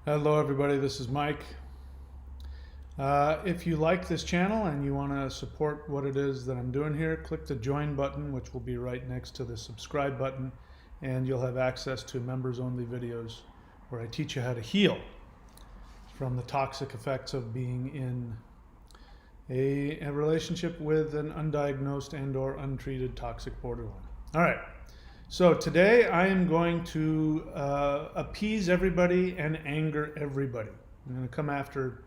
Hello everybody, this is Mike. If you like this channel and you want to support what it is that I'm doing here, click the join button, which will be right next to the subscribe button, and you'll have access to members only videos where I teach you how to heal from the toxic effects of being in a relationship with an undiagnosed and or untreated toxic borderline. All right. So today I am going to appease everybody and anger everybody. I'm going to come after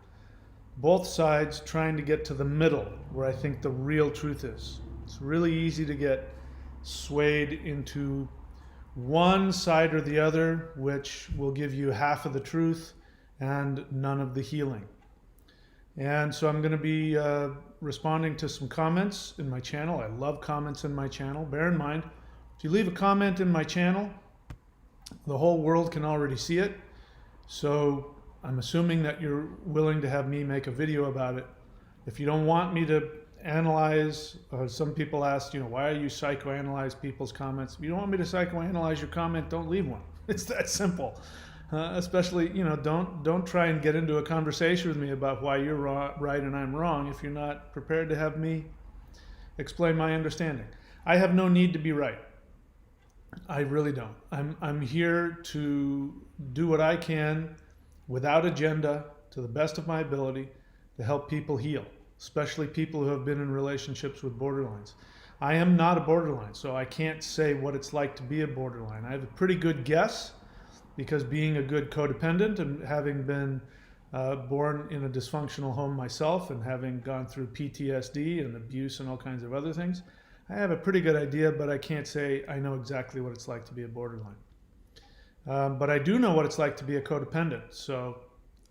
both sides, trying to get to the middle where I think the real truth is. It's really easy to get swayed into one side or the other, which will give you half of the truth and none of the healing. And so I'm going to be responding to some comments in my channel. I love comments in my channel. Bear in mind, if you leave a comment in my channel, the whole world can already see it. So I'm assuming that you're willing to have me make a video about it. If you don't want me to analyze, some people ask, why are you psychoanalyze people's comments? If you don't want me to psychoanalyze your comment, don't leave one. It's that simple. Especially, don't try and get into a conversation with me about why you're right and I'm wrong if you're not prepared to have me explain my understanding. I have no need to be right. I really don't. I'm here to do what I can without agenda, to the best of my ability, to help people heal, especially people who have been in relationships with borderlines. I am not a borderline, so I can't say what it's like to be a borderline. I have a pretty good guess because being a good codependent and having been born in a dysfunctional home myself and having gone through PTSD and abuse and all kinds of other things, I have a pretty good idea, but I can't say I know exactly what it's like to be a borderline. But I do know what it's like to be a codependent. So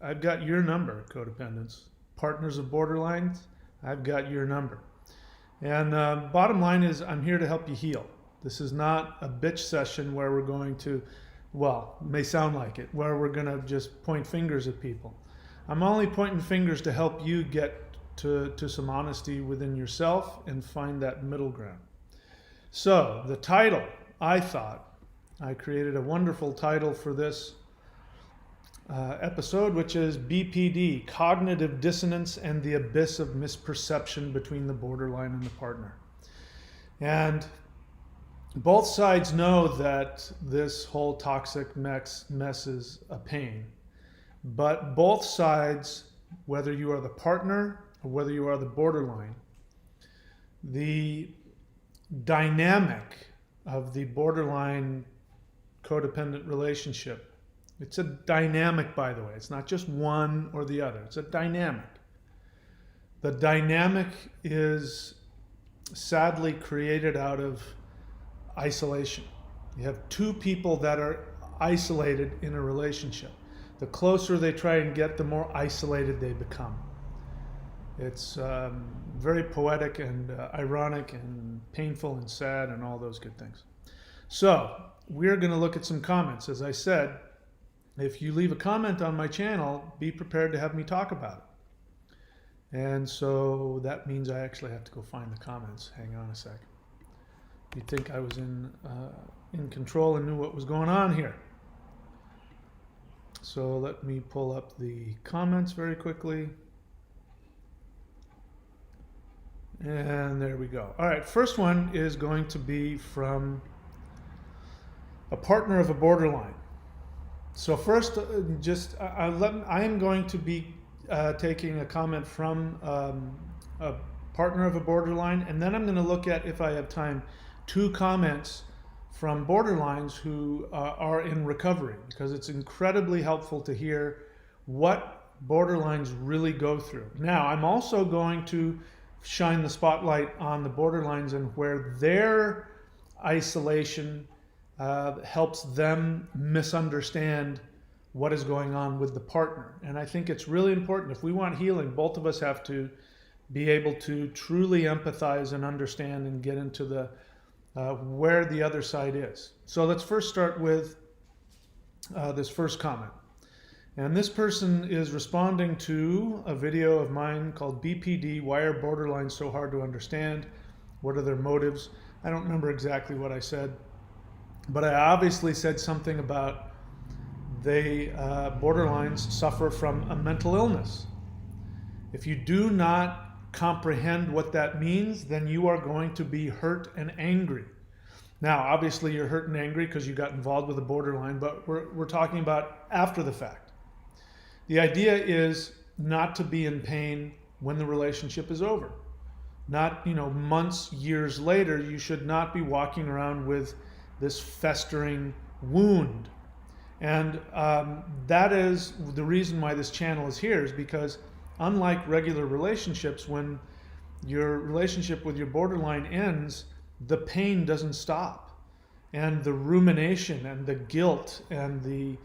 I've got your number, codependents. Partners of borderlines, I've got your number. And bottom line is I'm here to help you heal. This is not a bitch session where we're going to, well, it may sound like it, where we're going to just point fingers at people. I'm only pointing fingers to help you get to some honesty within yourself and find that middle ground. So the title, I created a wonderful title for this episode, which is BPD, Cognitive Dissonance and the Abyss of Misperception Between the Borderline and the Partner. And both sides know that this whole toxic mess is a pain. But both sides, whether you are the partner or whether you are the borderline, the dynamic of the borderline codependent relationship, it's a dynamic, by the way. It's not just one or the other. It's a dynamic. The dynamic is sadly created out of isolation. You have two people that are isolated in a relationship. The closer they try and get, the more isolated they become. It's very poetic and ironic and painful and sad and all those good things. So we're going to look at some comments. As I said, if you leave a comment on my channel, be prepared to have me talk about it. And so that means I actually have to go find the comments. Hang on a sec. You'd think I was in control and knew what was going on here. So let me pull up the comments very quickly. And there we go. All right, first one is going to be from a partner of a borderline. So first, I am going to be taking a comment from a partner of a borderline, and then I'm going to look at, if I have time, 2 comments from borderlines who are in recovery, because it's incredibly helpful to hear what borderlines really go through. Now, I'm also going to shine the spotlight on the borderlines and where their isolation helps them misunderstand what is going on with the partner. And I think it's really important. If we want healing, both of us have to be able to truly empathize and understand and get into the where the other side is. So let's first start with this first comment. And this person is responding to a video of mine called BPD, Why Are Borderlines So Hard to Understand? What are their motives? I don't remember exactly what I said, but I obviously said something about borderlines suffer from a mental illness. If you do not comprehend what that means, then you are going to be hurt and angry. Now, obviously, you're hurt and angry because you got involved with a borderline, but we're talking about after the fact. The idea is not to be in pain when the relationship is over. Not, months, years later, you should not be walking around with this festering wound. And that is the reason why this channel is here, is because unlike regular relationships, when your relationship with your borderline ends, the pain doesn't stop. And the rumination and the guilt and the,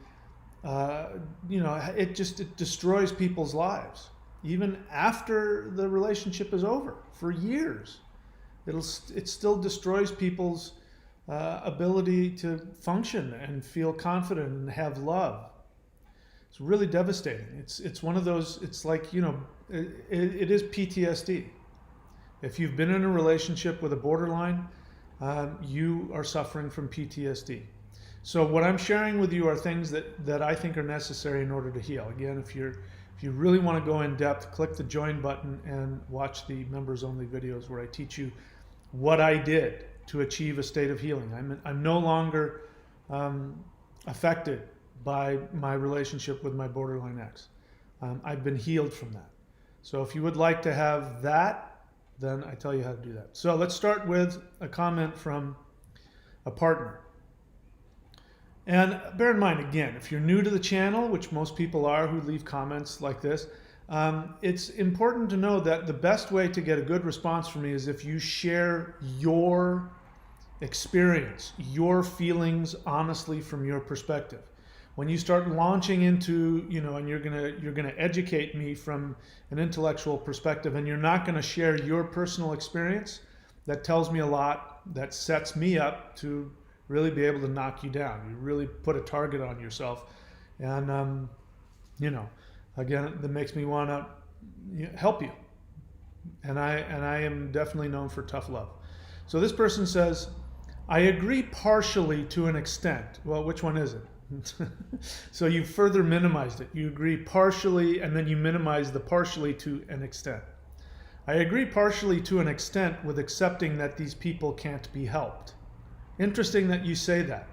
it destroys people's lives. Even after the relationship is over, for years, it still destroys people's ability to function and feel confident and have love. It's really devastating. It's one of those. It's like it is PTSD. If you've been in a relationship with a borderline, you are suffering from PTSD. So what I'm sharing with you are things that I think are necessary in order to heal. Again, if you really want to go in depth, click the join button and watch the members only videos where I teach you what I did to achieve a state of healing. I'm no longer affected by my relationship with my borderline ex. I've been healed from that. So if you would like to have that, then I tell you how to do that. So let's start with a comment from a partner. And bear in mind, again, if you're new to the channel, which most people are who leave comments like this, it's important to know that the best way to get a good response from me is if you share your experience, your feelings honestly from your perspective. When you start launching into, and you're gonna educate me from an intellectual perspective, and you're not gonna share your personal experience, that tells me a lot. That sets me up to really be able to knock you down. You really put a target on yourself, and again, that makes me want to help you. And I am definitely known for tough love. So this person says, I agree partially to an extent. Well, which one is it? So you further minimized it. You agree partially, and then you minimize the partially to an extent. I agree partially to an extent with accepting that these people can't be helped. Interesting that you say that.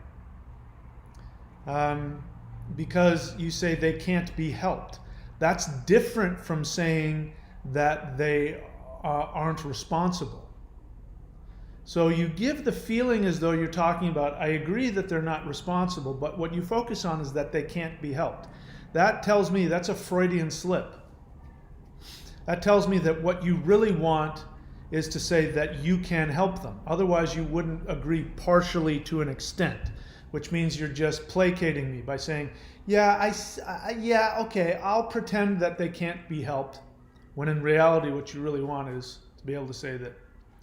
Because you say they can't be helped. That's different from saying that they aren't responsible. So you give the feeling as though you're talking about, I agree that they're not responsible, but what you focus on is that they can't be helped. That tells me that's a Freudian slip. That tells me that what you really want is to say that you can help them. Otherwise, you wouldn't agree partially to an extent, which means you're just placating me by saying, okay, I'll pretend that they can't be helped, when in reality what you really want is to be able to say that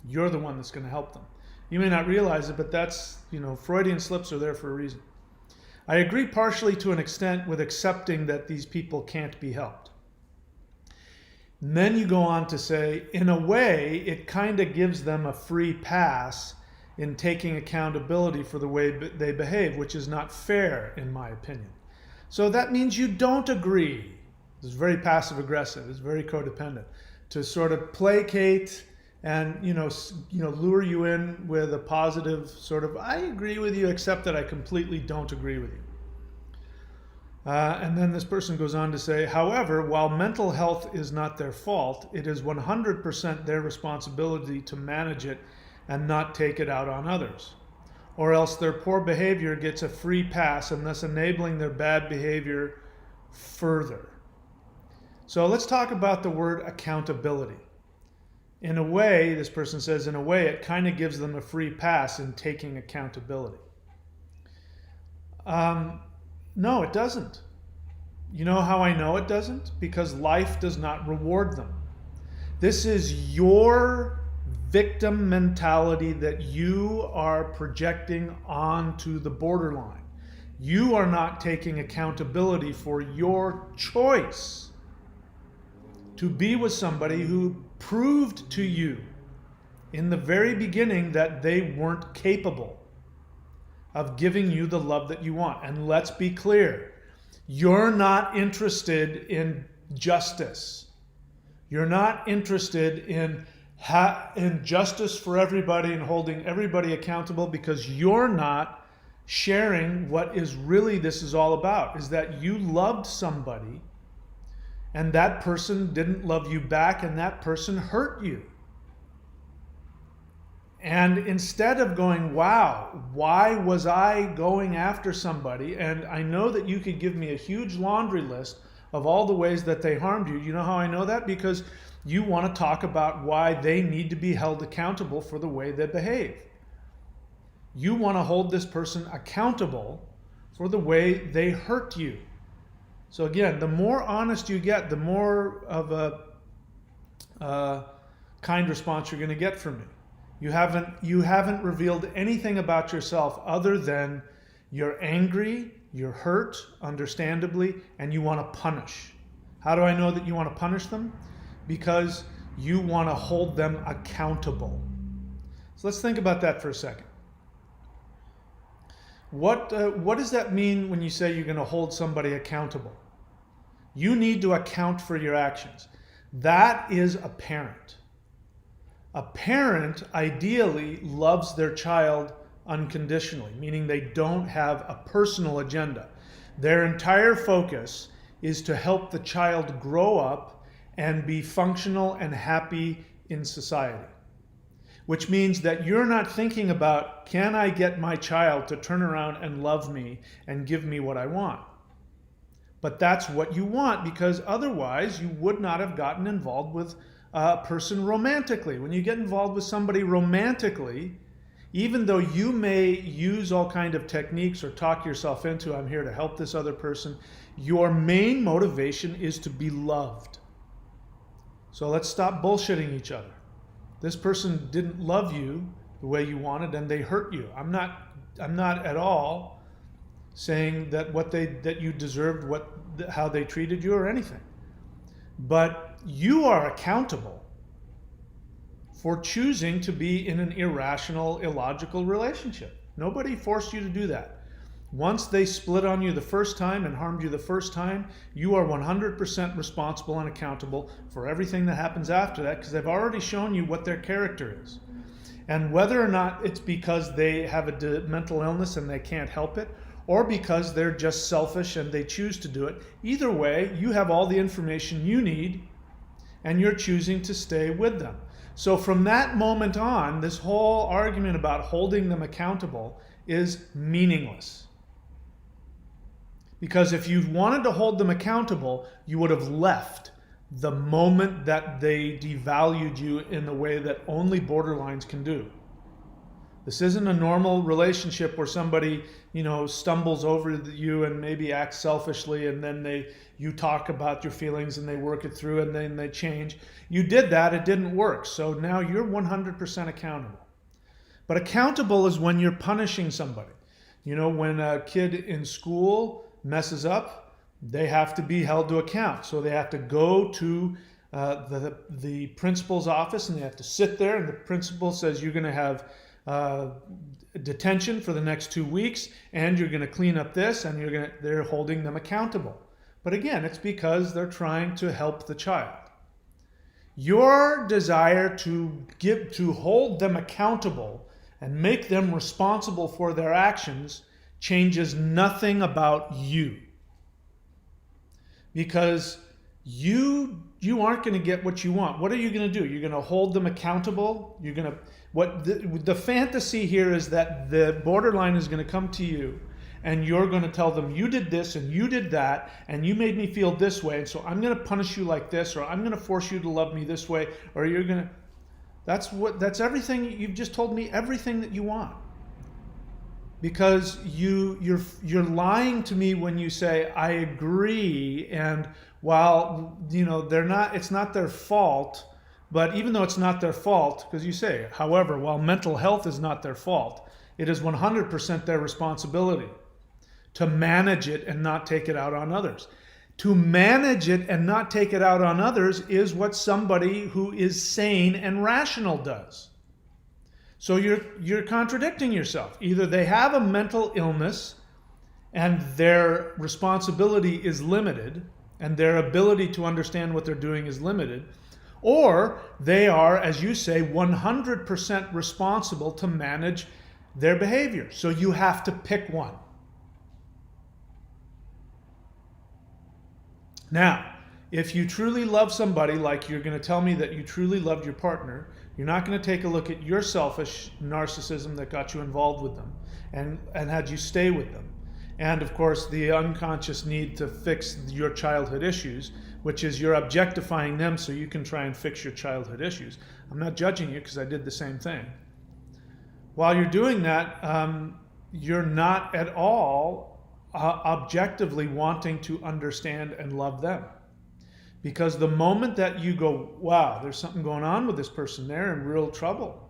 you're the one that's going to help them. You may not realize it, but that's, Freudian slips are there for a reason. I agree partially to an extent with accepting that these people can't be helped. And then you go on to say, in a way, it kind of gives them a free pass in taking accountability for the way they behave, which is not fair, in my opinion. So that means you don't agree. It's very passive aggressive. It's very codependent. To sort of placate and lure you in with a positive sort of, I agree with you, except that I completely don't agree with you. And then this person goes on to say, however, while mental health is not their fault, it is 100% their responsibility to manage it and not take it out on others. Or else their poor behavior gets a free pass and thus enabling their bad behavior further. So let's talk about the word accountability. In a way, this person says, in a way, it kind of gives them a free pass in taking accountability. No, it doesn't. You know how I know it doesn't? Because life does not reward them. This is your victim mentality that you are projecting onto the borderline. You are not taking accountability for your choice to be with somebody who proved to you in the very beginning that they weren't capable of giving you the love that you want. And let's be clear, You're not interested in justice. You're not interested in justice for everybody and holding everybody accountable, because you're not sharing what is really this is all about, is that you loved somebody and that person didn't love you back and that person hurt you. And instead of going, wow, why was I going after somebody? And I know that you could give me a huge laundry list of all the ways that they harmed you. You know how I know that? Because you want to talk about why they need to be held accountable for the way they behave. You want to hold this person accountable for the way they hurt you. So again, the more honest you get, the more of a kind response you're going to get from me. You haven't revealed anything about yourself other than you're angry, you're hurt, understandably, and you want to punish. How do I know that you want to punish them? Because you want to hold them accountable. So let's think about that for a second. What does that mean when you say you're going to hold somebody accountable? You need to account for your actions. That is a parent. A parent ideally loves their child unconditionally, meaning they don't have a personal agenda. Their entire focus is to help the child grow up and be functional and happy in society. Which means that you're not thinking about, can I get my child to turn around and love me and give me what I want? But that's what you want, because otherwise you would not have gotten involved with a person romantically. When you get involved with somebody romantically, even though you may use all kind of techniques or talk yourself into, I'm here to help this other person, your main motivation is to be loved. So let's stop bullshitting each other. This person didn't love you the way you wanted and they hurt you. I'm not at all saying that that you deserved how they treated you or anything. But you are accountable for choosing to be in an irrational, illogical relationship. Nobody forced you to do that. Once they split on you the first time and harmed you the first time, you are 100% responsible and accountable for everything that happens after that, because they've already shown you what their character is. And whether or not it's because they have a mental illness and they can't help it, or because they're just selfish and they choose to do it, either way, you have all the information you need and you're choosing to stay with them. So from that moment on, this whole argument about holding them accountable is meaningless. Because if you wanted to hold them accountable, you would have left the moment that they devalued you in the way that only borderlines can do. This isn't a normal relationship where somebody, stumbles over you and maybe acts selfishly, and then you talk about your feelings and they work it through and then they change. You did that, it didn't work. So now you're 100% accountable. But accountable is when you're punishing somebody. When a kid in school messes up, they have to be held to account. So they have to go to the principal's office and they have to sit there, and the principal says you're going to have detention for the next 2 weeks, and you're going to clean up this, and they're holding them accountable. But again, it's because they're trying to help the child. Your desire to hold them accountable and make them responsible for their actions changes nothing about you. Because you aren't going to get what you want. What are you going to do? You're going to hold them accountable. The fantasy here is that the borderline is going to come to you and you're going to tell them, you did this and you did that and you made me feel this way, and so I'm going to punish you like this, or I'm going to force you to love me this way, or you're going to... That's everything. You've just told me everything that you want. Because you're lying to me when you say, I agree, and while it's not their fault, but even though it's not their fault, because you say, however, while mental health is not their fault, it is 100% their responsibility to manage it and not take it out on others. To manage it and not take it out on others is what somebody who is sane and rational does. So you're contradicting yourself. Either they have a mental illness and their responsibility is limited, and their ability to understand what they're doing is limited, or they are, as you say, 100% responsible to manage their behavior. So you have to pick one. Now, if you truly love somebody, like you're going to tell me that you truly loved your partner, you're not going to take a look at your selfish narcissism that got you involved with them and had you stay with them. And of course, the unconscious need to fix your childhood issues, which is you're objectifying them so you can try and fix your childhood issues. I'm not judging you because I did the same thing. While you're doing that, you're not at all objectively wanting to understand and love them. Because the moment that you go, wow, there's something going on with this person, they're in real trouble.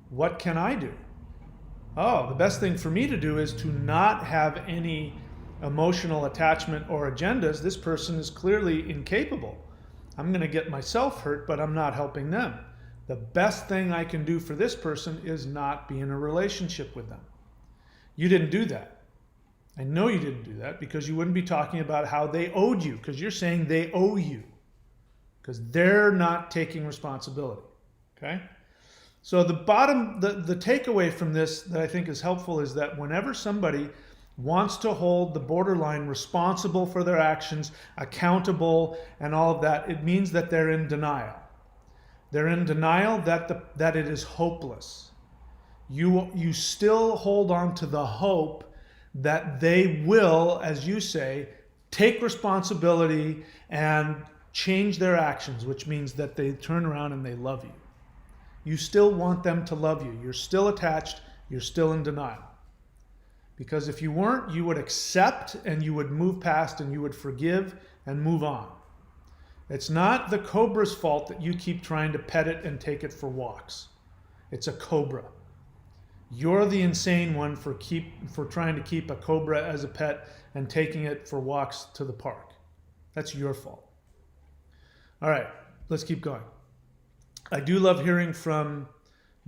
What can I do? Oh, the best thing for me to do is to not have any emotional attachment or agendas. This person is clearly incapable. I'm going to get myself hurt, but I'm not helping them. The best thing I can do for this person is not be in a relationship with them. You didn't do that. I know you didn't do that because you wouldn't be talking about how they owed you, because you're saying they owe you because they're not taking responsibility. Okay? So the takeaway from this that I think is helpful is that whenever somebody wants to hold the borderline responsible for their actions, accountable, and all of that, it means that they're in denial. They're in denial that it is hopeless. You still hold on to the hope that they will, as you say, take responsibility and change their actions, which means that they turn around and they love you. You still want them to love you. You're still attached. You're still in denial. Because if you weren't, you would accept and you would move past and you would forgive and move on. It's not the cobra's fault that you keep trying to pet it and take it for walks. It's a cobra. You're the insane one for trying to keep a cobra as a pet and taking it for walks to the park. That's your fault. All right, let's keep going. I do love hearing from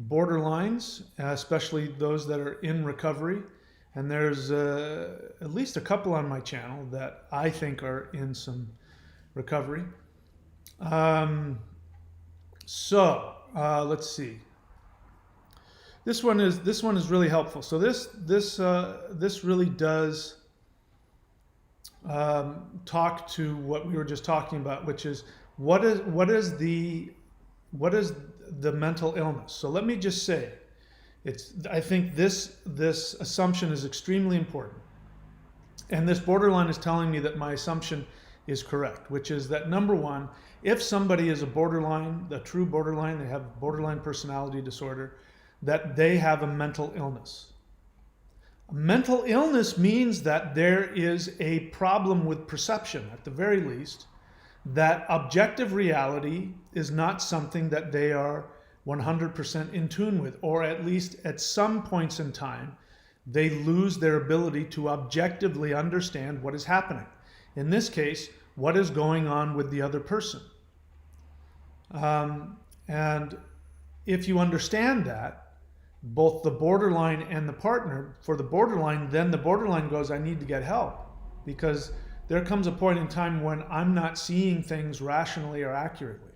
borderlines, especially those that are in recovery. And there's at least a couple on my channel that I think are in some recovery. Let's see. This one is really helpful. So this really does talk to what we were just talking about, which is what is the mental illness. So let me just say, I think this assumption is extremely important, and this borderline is telling me that my assumption is correct, which is that number one, if somebody is a borderline, the true borderline, they have borderline personality disorder, that they have a mental illness. A mental illness means that there is a problem with perception, at the very least, that objective reality is not something that they are 100% in tune with, or at least at some points in time, they lose their ability to objectively understand what is happening. In this case, what is going on with the other person. And if you understand that, both the borderline and the partner, for the borderline, then the borderline goes, I need to get help, because there comes a point in time when I'm not seeing things rationally or accurately.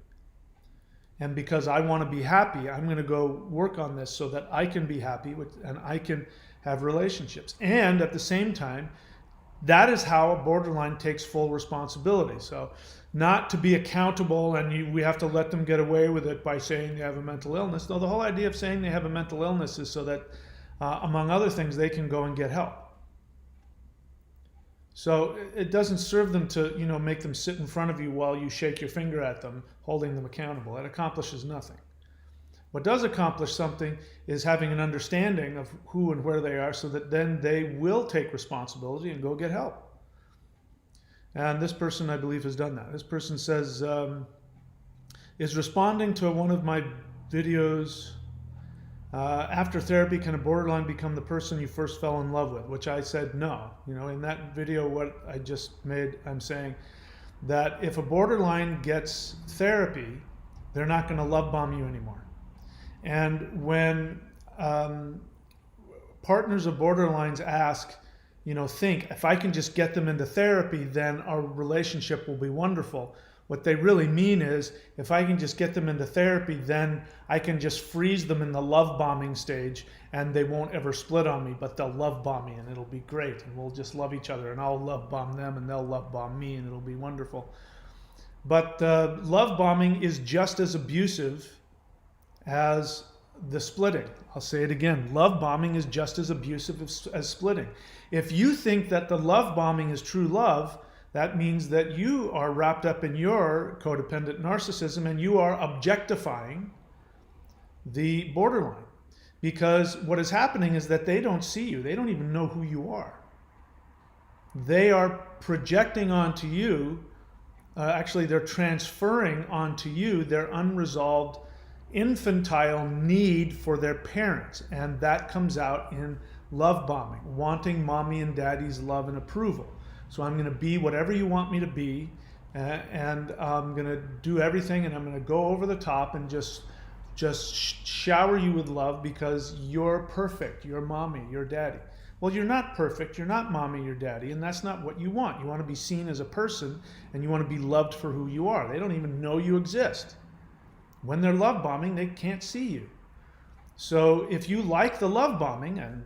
And because I want to be happy, I'm going to go work on this so that I can be happy and I can have relationships. And at the same time, that is how a borderline takes full responsibility. So not to be accountable and we have to let them get away with it by saying they have a mental illness. No, the whole idea of saying they have a mental illness is so that, among other things, they can go and get help. So it doesn't serve them to, make them sit in front of you while you shake your finger at them, holding them accountable. It accomplishes nothing. What does accomplish something is having an understanding of who and where they are, so that then they will take responsibility and go get help. And this person, I believe, has done that. This person says, is responding to one of my videos, after therapy, can a borderline become the person you first fell in love with? Which I said no. In that video, what I just made, I'm saying that if a borderline gets therapy, they're not going to love bomb you anymore. And when partners of borderlines ask, think if I can just get them into therapy, then our relationship will be wonderful. What they really mean is, if I can just get them into therapy, then I can just freeze them in the love bombing stage and they won't ever split on me, but they'll love bomb me and it'll be great and we'll just love each other and I'll love bomb them and they'll love bomb me and it'll be wonderful. But love bombing is just as abusive as the splitting. I'll say it again. Love bombing is just as abusive as splitting. If you think that the love bombing is true love, that means that you are wrapped up in your codependent narcissism and you are objectifying the borderline. Because what is happening is that they don't see you. They don't even know who you are. They are projecting onto you, actually they're transferring onto you their unresolved infantile need for their parents. And that comes out in love bombing, wanting mommy and daddy's love and approval. So I'm going to be whatever you want me to be, and I'm going to do everything, and I'm going to go over the top and just shower you with love because you're perfect. You're mommy, you're daddy. Well, you're not perfect. You're not mommy, you're daddy, and that's not what you want. You want to be seen as a person, and you want to be loved for who you are. They don't even know you exist. When they're love bombing, they can't see you. So if you like the love bombing, and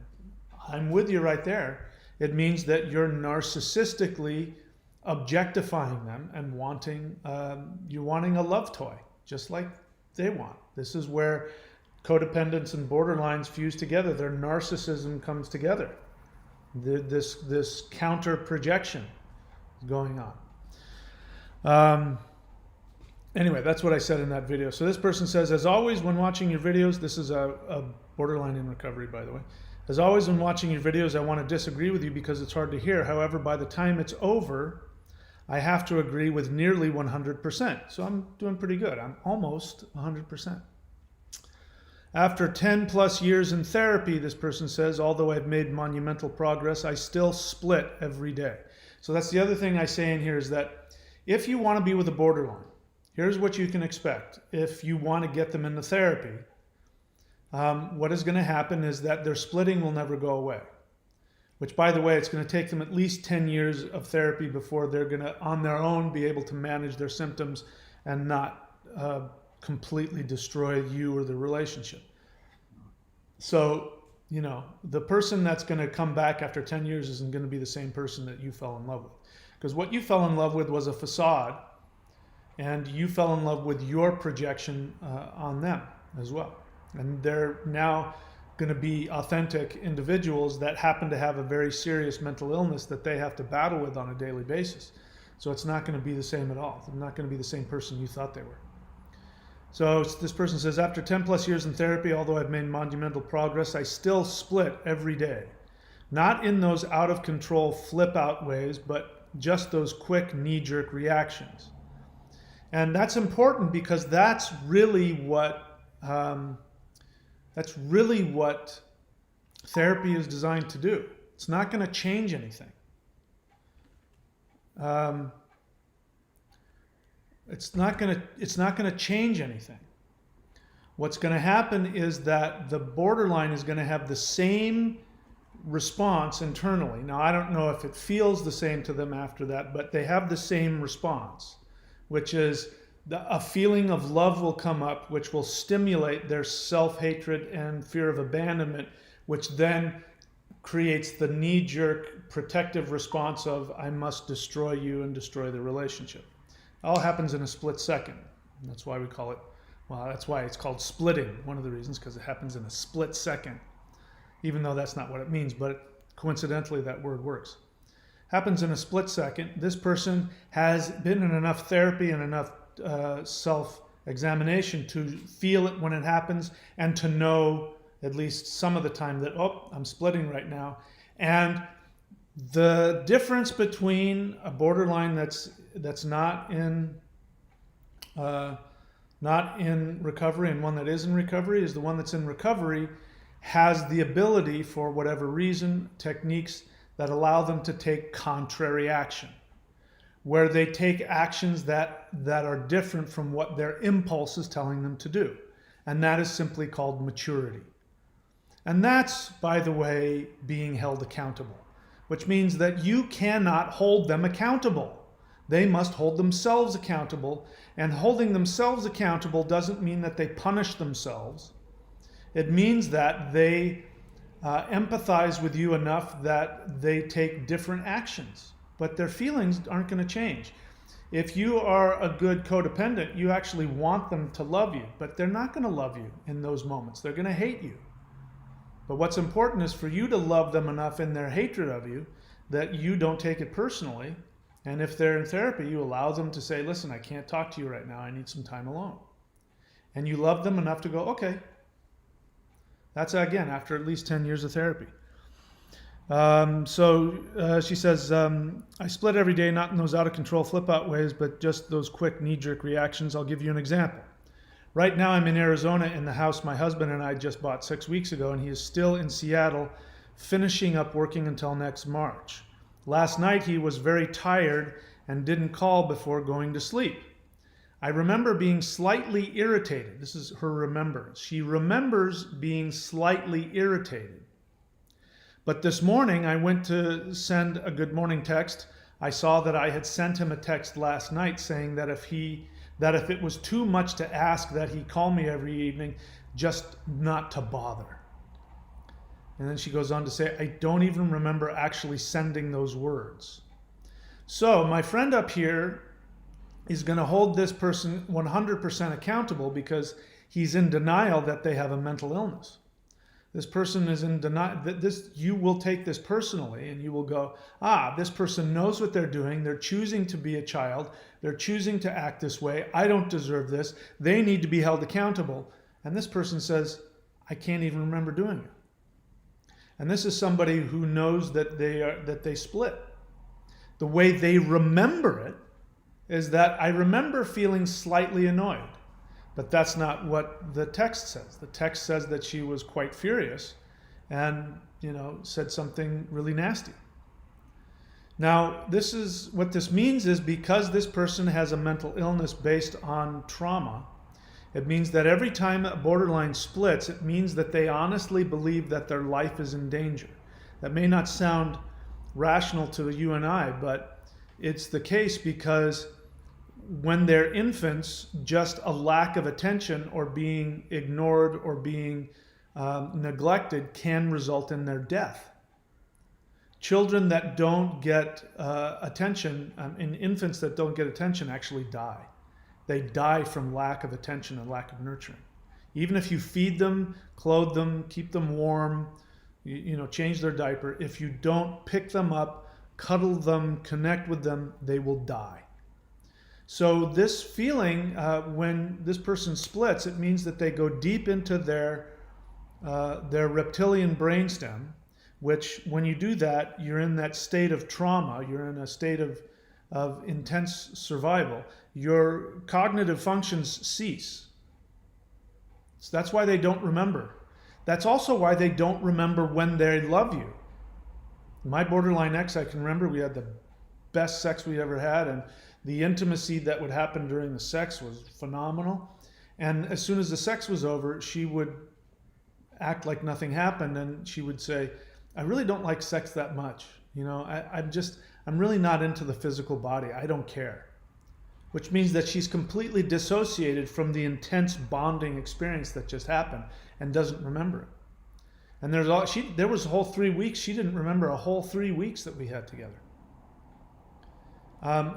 I'm with you right there, it means that you're narcissistically objectifying them and you're wanting a love toy, just like they want. This is where codependence and borderlines fuse together. Their narcissism comes together. This counter projection going on. Anyway, that's what I said in that video. So this person says, as always, when watching your videos, this is a borderline in recovery, by the way. As always, when watching your videos, I want to disagree with you because it's hard to hear. However, by the time it's over, I have to agree with nearly 100%. So I'm doing pretty good. I'm almost 100%. After 10 plus years in therapy, this person says, although I've made monumental progress, I still split every day. So that's the other thing I say in here is that if you want to be with a borderline, here's what you can expect. If you want to get them into therapy, what is going to happen is that their splitting will never go away. Which, by the way, it's going to take them at least 10 years of therapy before they're going to, on their own, be able to manage their symptoms and not completely destroy you or the relationship. So, the person that's going to come back after 10 years isn't going to be the same person that you fell in love with. Because what you fell in love with was a facade, and you fell in love with your projection on them as well. And they're now going to be authentic individuals that happen to have a very serious mental illness that they have to battle with on a daily basis. So it's not going to be the same at all. They're not going to be the same person you thought they were. So this person says, after 10 plus years in therapy, although I've made monumental progress, I still split every day. Not in those out of control flip out ways, but just those quick knee-jerk reactions. And that's important because that's really what therapy is designed to do. It's not going to change anything. It's not going to change anything. What's going to happen is that the borderline is going to have the same response internally. Now, I don't know if it feels the same to them after that, but they have the same response, which is a feeling of love will come up, which will stimulate their self-hatred and fear of abandonment, which then creates the knee-jerk protective response of, I must destroy you and destroy the relationship. It all happens in a split second. That's why we call it, that's why it's called splitting. One of the reasons, because it happens in a split second, even though that's not what it means, but coincidentally that word works. Happens in a split second. This person has been in enough therapy and enough self-examination to feel it when it happens and to know at least some of the time that, oh, I'm splitting right now. And the difference between a borderline that's not in recovery and one that is in recovery is the one that's in recovery has the ability, for whatever reason, techniques that allow them to take contrary action, where they take actions that are different from what their impulse is telling them to do. And that is simply called maturity. And that's, by the way, being held accountable. which means that you cannot hold them accountable. They must hold themselves accountable, and holding themselves accountable doesn't mean that they punish themselves. It means that they empathize with you enough that they take different actions, but their feelings aren't going to change. If you are a good codependent, you actually want them to love you, but they're not going to love you in those moments. They're going to hate you. But what's important is for you to love them enough in their hatred of you that you don't take it personally. And if they're in therapy, you allow them to say, listen, I can't talk to you right now. I need some time alone. And you love them enough to go, okay. That's, again, after at least 10 years of therapy. She says, I split every day, not in those out of control flip out ways, but just those quick knee-jerk reactions. I'll give you an example. Right now I'm in Arizona in the house my husband and I just bought 6 weeks ago, and he is still in Seattle finishing up working until next March. Last night he was very tired and didn't call before going to sleep. I remember being slightly irritated. This is her remembrance. She remembers being slightly irritated. But this morning I went to send a good morning text. I saw that I had sent him a text last night saying that if it was too much to ask that he call me every evening, just not to bother. And then she goes on to say, I don't even remember actually sending those words. So my friend up here is going to hold this person 100% accountable because he's in denial that they have a mental illness. This person is in denial. You will take this personally and you will go, this person knows what they're doing. They're choosing to be a child. They're choosing to act this way. I don't deserve this. They need to be held accountable. And this person says, I can't even remember doing it. And this is somebody who knows that they split. The way they remember it is that I remember feeling slightly annoyed. But that's not what the text says. The text says that she was quite furious and, said something really nasty. Now, what this means is because this person has a mental illness based on trauma, it means that every time a borderline splits, it means that they honestly believe that their life is in danger. That may not sound rational to you and I, but it's the case because when they're infants, just a lack of attention or being ignored or being neglected can result in their death. Children that don't get attention, and infants that don't get attention actually die. They die from lack of attention and lack of nurturing. Even if you feed them, clothe them, keep them warm, change their diaper, if you don't pick them up, cuddle them, connect with them, they will die. So this feeling, when this person splits, it means that they go deep into their reptilian brainstem, which when you do that, you're in that state of trauma, you're in a state of intense survival. Your cognitive functions cease. So that's why they don't remember. That's also why they don't remember when they love you. My borderline ex, I can remember we had the best sex we ever had, and the intimacy that would happen during the sex was phenomenal. And as soon as the sex was over, she would act like nothing happened, and she would say, I really don't like sex that much. I'm really not into the physical body. I don't care. Which means that she's completely dissociated from the intense bonding experience that just happened and doesn't remember it. And there was a whole 3 weeks. She didn't remember a whole 3 weeks that we had together.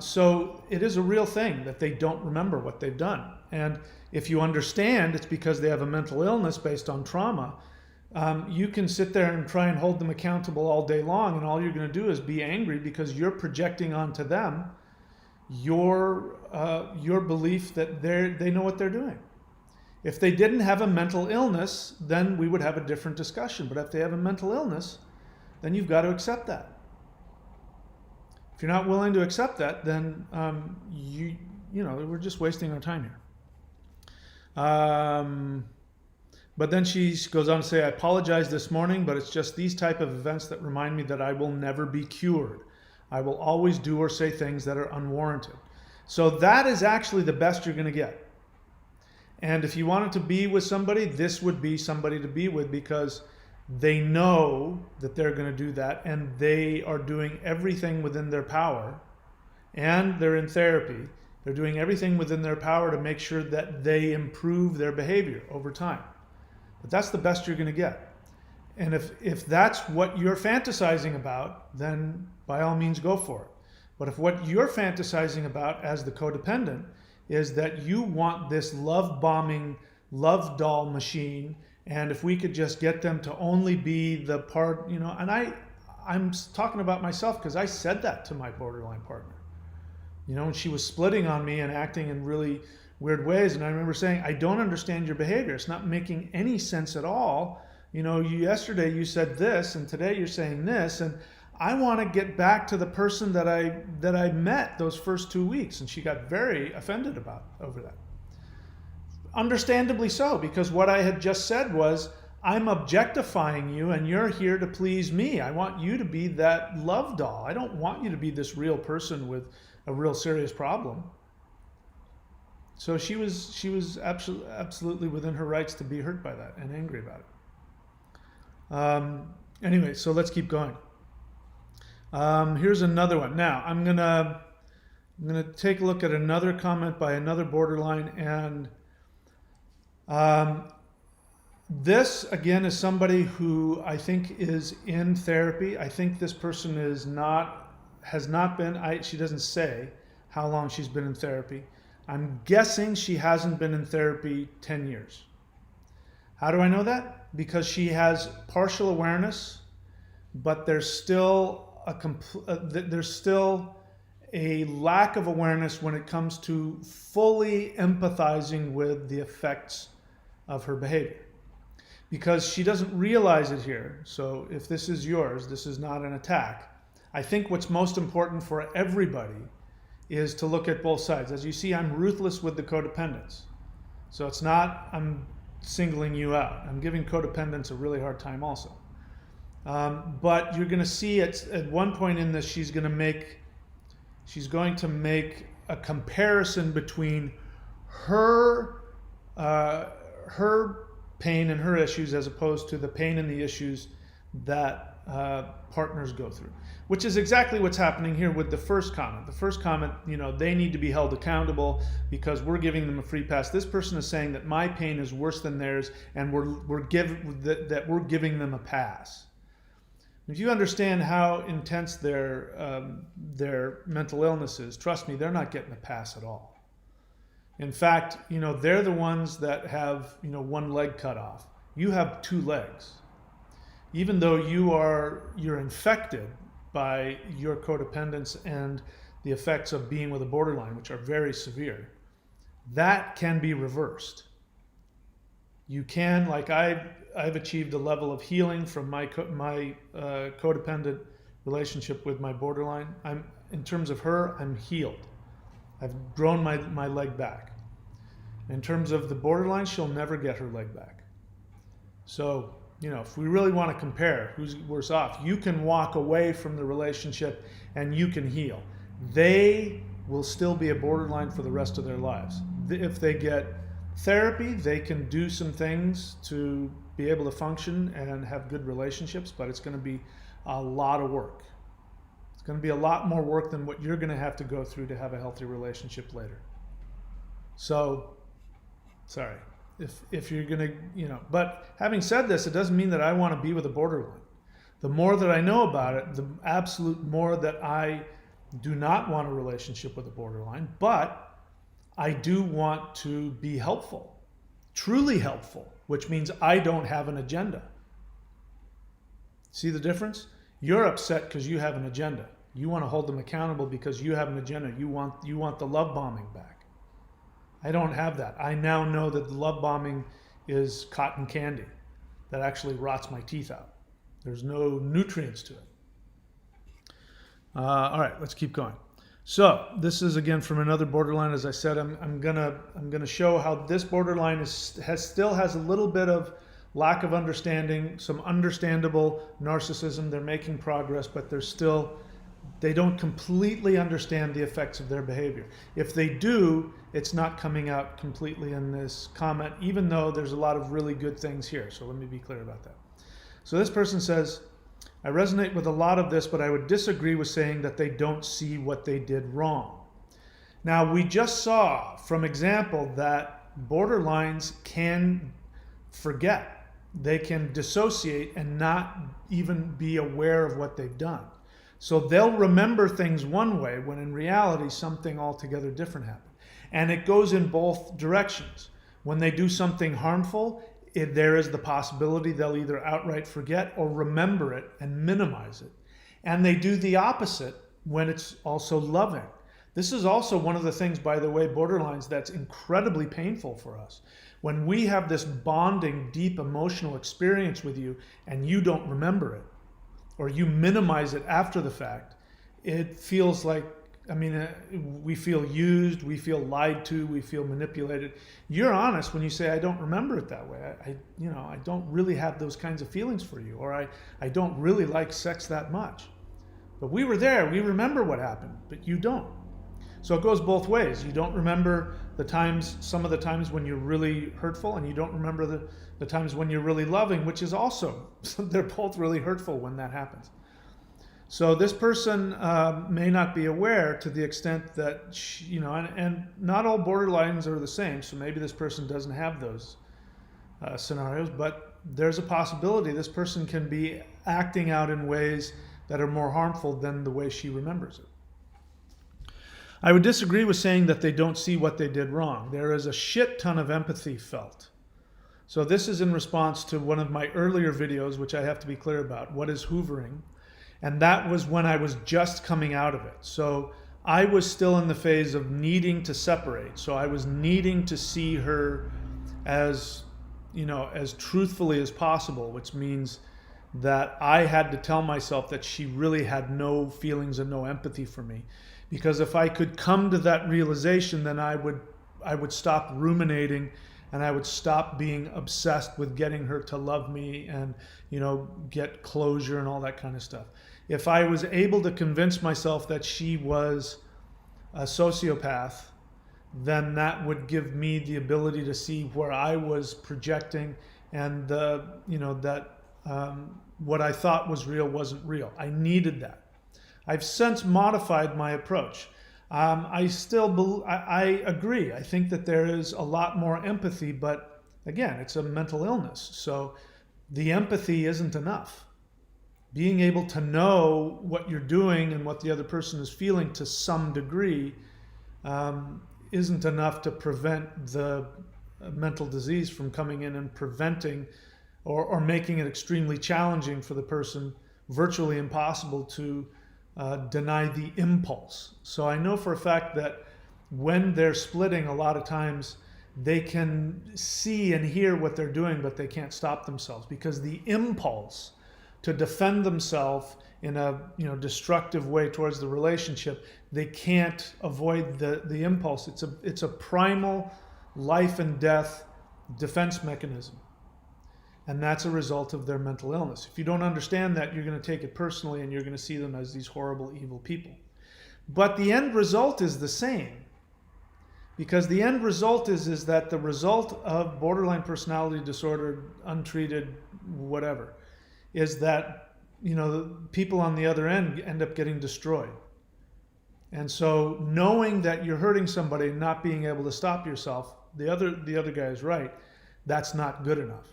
So it is a real thing that they don't remember what they've done. And if you understand it's because they have a mental illness based on trauma, you can sit there and try and hold them accountable all day long, and all you're going to do is be angry because you're projecting onto them your belief that they know what they're doing. If they didn't have a mental illness, then we would have a different discussion. But if they have a mental illness, then you've got to accept that. If you're not willing to accept that, then we're just wasting our time here. But then she goes on to say, I apologize this morning, but it's just these type of events that remind me that I will never be cured. I will always do or say things that are unwarranted. So that is actually the best you're going to get. And if you wanted to be with somebody, this would be somebody to be with, because They know that they're going to do that, and they are doing everything within their power, and they're in therapy. They're doing everything within their power to make sure that they improve their behavior over time. But that's the best you're going to get. And if that's what you're fantasizing about, then by all means go for it. But if what you're fantasizing about as the codependent is that you want this love bombing, love doll machine, and if we could just get them to only be the part, you know, and I'm talking about myself because I said that to my borderline partner. You know, and she was splitting on me and acting in really weird ways. And I remember saying, I don't understand your behavior. It's not making any sense at all. You know, yesterday you said this, and today you're saying this, and I want to get back to the person that I met those first 2 weeks. And she got very offended over that. Understandably so, because what I had just said was, I'm objectifying you and you're here to please me. I want you to be that love doll. I don't want you to be this real person with a real serious problem. So she was absolutely within her rights to be hurt by that and angry about it. Anyway, so let's keep going. Here's another one. Now I'm gonna take a look at another comment by another borderline, and this again is somebody who I think is in therapy. I think this person has not been. She doesn't say how long she's been in therapy. I'm guessing she hasn't been in therapy 10 years. How do I know that? Because she has partial awareness, but there's still a lack of awareness when it comes to fully empathizing with the effects of her behavior. Because she doesn't realize it here. So if this is yours, this is not an attack. I think what's most important for everybody is to look at both sides. As you see, I'm ruthless with the codependents. So it's not I'm singling you out. I'm giving codependents a really hard time also. But you're going to see at one point in this, she's going to make a comparison between her pain and her issues as opposed to the pain and the issues that partners go through, which is exactly what's happening here with the first comment. The first comment, you know, they need to be held accountable because we're giving them a free pass. This person is saying that my pain is worse than theirs, and we're giving them a pass. If you understand how intense their mental illness is, trust me, they're not getting a pass at all. In fact, you know, they're the ones that have, you know, one leg cut off. You have two legs. Even though you're infected by your codependence and the effects of being with a borderline, which are very severe, that can be reversed. You can, like I've achieved a level of healing from my codependent relationship with my borderline. In terms of her, I'm healed. I've grown my leg back. In terms of the borderline, she'll never get her leg back. So, you know, if we really want to compare who's worse off, you can walk away from the relationship and you can heal. They will still be a borderline for the rest of their lives. If they get therapy, they can do some things to be able to function and have good relationships, but it's going to be a lot of work. It's going to be a lot more work than what you're going to have to go through to have a healthy relationship later. So, sorry. If you're going to, you know, but having said this, it doesn't mean that I want to be with a borderline. The more that I know about it, the absolute more that I do not want a relationship with a borderline, but I do want to be helpful, truly helpful, which means I don't have an agenda. See the difference? You're upset because you have an agenda. You want to hold them accountable because you have an agenda. You want the love bombing back. I don't have that. I now know that the love bombing is cotton candy that actually rots my teeth out. There's no nutrients to it. All right, let's keep going. So this is again from another borderline. As I said, I'm gonna show how this borderline still has a little bit of lack of understanding, some understandable narcissism. They're making progress, but they don't completely understand the effects of their behavior. If they do, it's not coming out completely in this comment, even though there's a lot of really good things here. So let me be clear about that. So this person says, I resonate with a lot of this, but I would disagree with saying that they don't see what they did wrong. Now, we just saw from example that borderlines can forget. They can dissociate and not even be aware of what they've done. So they'll remember things one way when in reality something altogether different happened. And it goes in both directions. When they do something harmful, there is the possibility they'll either outright forget or remember it and minimize it. And they do the opposite when it's also loving. This is also one of the things, by the way, borderlines, that's incredibly painful for us. When we have this bonding, deep emotional experience with you and you don't remember it, or you minimize it after the fact, it feels like, we feel used, we feel lied to, we feel manipulated. You're honest when you say, I don't remember it that way. I don't really have those kinds of feelings for you, or I don't really like sex that much. But we were there, we remember what happened, but you don't. So it goes both ways. You don't remember some of the times when you're really hurtful, and you don't remember the times when you're really loving, which is also, they're both really hurtful when that happens. So this person may not be aware to the extent that, and not all borderlines are the same. So maybe this person doesn't have those scenarios, but there's a possibility this person can be acting out in ways that are more harmful than the way she remembers it. I would disagree with saying that they don't see what they did wrong. There is a shit ton of empathy felt. So this is in response to one of my earlier videos, which I have to be clear about. What is hoovering? And that was when I was just coming out of it. So I was still in the phase of needing to separate. So I was needing to see her as truthfully as possible, which means that I had to tell myself that she really had no feelings and no empathy for me. Because if I could come to that realization, then I would stop ruminating, and I would stop being obsessed with getting her to love me and, get closure and all that kind of stuff. If I was able to convince myself that she was a sociopath, then that would give me the ability to see where I was projecting, and what I thought was real wasn't real. I needed that. I've since modified my approach. I agree. I think that there is a lot more empathy, but again, it's a mental illness. So the empathy isn't enough. Being able to know what you're doing and what the other person is feeling to some degree isn't enough to prevent the mental disease from coming in and preventing or making it extremely challenging for the person, virtually impossible to deny the impulse. So I know for a fact that when they're splitting, a lot of times they can see and hear what they're doing, but they can't stop themselves, because the impulse to defend themselves in a destructive way towards the relationship, they can't avoid the impulse. It's a primal life and death defense mechanism. And that's a result of their mental illness. If you don't understand that, you're going to take it personally, and you're going to see them as these horrible, evil people. But the end result is the same. Because the end result is that the result of borderline personality disorder, untreated, whatever, is that the people on the other end up getting destroyed. And so knowing that you're hurting somebody and not being able to stop yourself, the other guy is right, that's not good enough.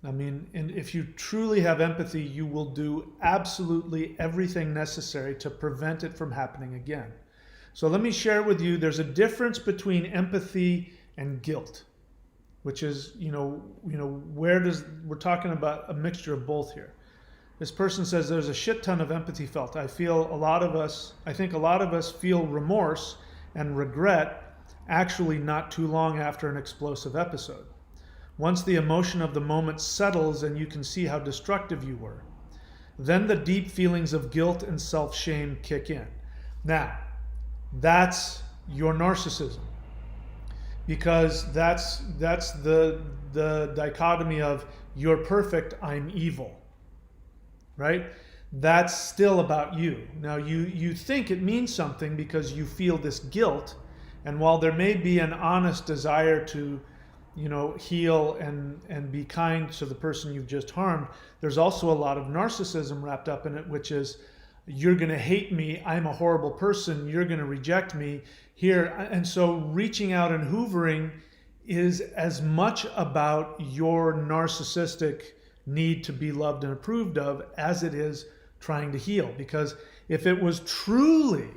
And if you truly have empathy, you will do absolutely everything necessary to prevent it from happening again. So let me share with you, there's a difference between empathy and guilt, which is, we're talking about a mixture of both here. This person says there's a shit ton of empathy felt. I think a lot of us feel remorse and regret actually not too long after an explosive episode. Once the emotion of the moment settles and you can see how destructive you were, then the deep feelings of guilt and self-shame kick in. Now, that's your narcissism, because that's the dichotomy of you're perfect, I'm evil, right? That's still about you. Now, you think it means something because you feel this guilt, and while there may be an honest desire to heal and be kind to the person you've just harmed, there's also a lot of narcissism wrapped up in it, which is, you're going to hate me, I'm a horrible person, you're going to reject me here. And so reaching out and hoovering is as much about your narcissistic need to be loved and approved of as it is trying to heal. Because if it was truly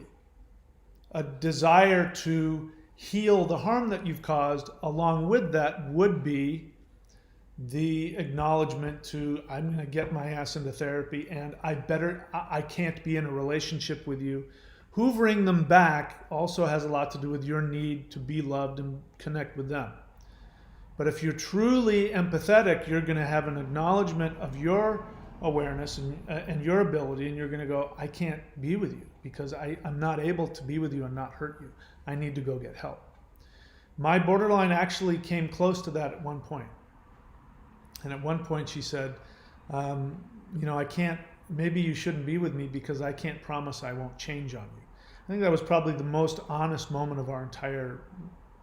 a desire to heal the harm that you've caused, along with that would be the acknowledgement to, I'm going to get my ass into therapy, and I can't be in a relationship with you. Hoovering them back also has a lot to do with your need to be loved and connect with them. But if you're truly empathetic, you're going to have an acknowledgement of your awareness and your ability, and you're going to go, I can't be with you because I'm not able to be with you and not hurt you. I need to go get help. My borderline actually came close to that at one point. And at one point she said, I can't, maybe you shouldn't be with me because I can't promise I won't change on you. I think that was probably the most honest moment of our entire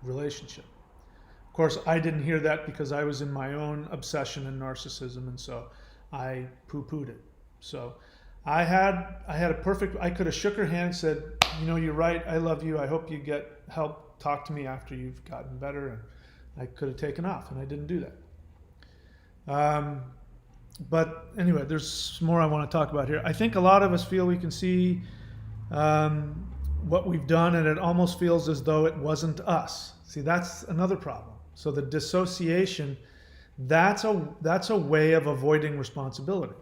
relationship. Of course, I didn't hear that because I was in my own obsession and narcissism, and so I poo-pooed it. So I could have shook her hand and said, you're right, I love you, I hope you get help, talk to me after you've gotten better, and I could have taken off, and I didn't do that. But anyway, there's more I want to talk about here. I think a lot of us feel we can see what we've done, and it almost feels as though it wasn't us. See, that's another problem. So the dissociation, that's a way of avoiding responsibility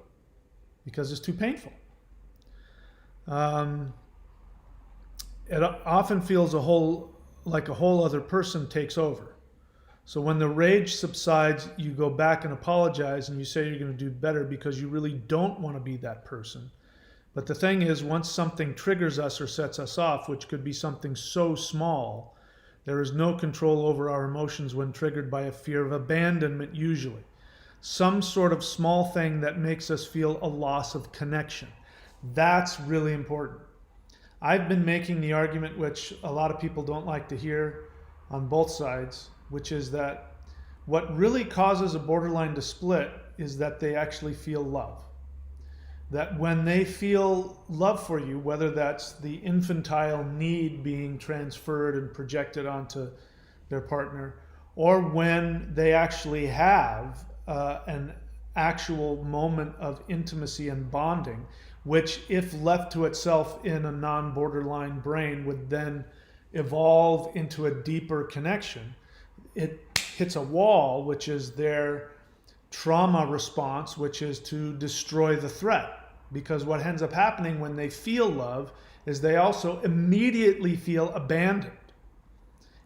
because it's too painful. It often feels like a whole other person takes over. So when the rage subsides, you go back and apologize and you say you're going to do better because you really don't want to be that person. But the thing is, once something triggers us or sets us off, which could be something so small, there is no control over our emotions when triggered by a fear of abandonment, usually. Some sort of small thing that makes us feel a loss of connection. That's really important. I've been making the argument, which a lot of people don't like to hear on both sides, which is that what really causes a borderline to split is that they actually feel love. That when they feel love for you, whether that's the infantile need being transferred and projected onto their partner, or when they actually have an actual moment of intimacy and bonding, which if left to itself in a non-borderline brain would then evolve into a deeper connection, it hits a wall, which is their trauma response, which is to destroy the threat. Because what ends up happening when they feel love is they also immediately feel abandoned.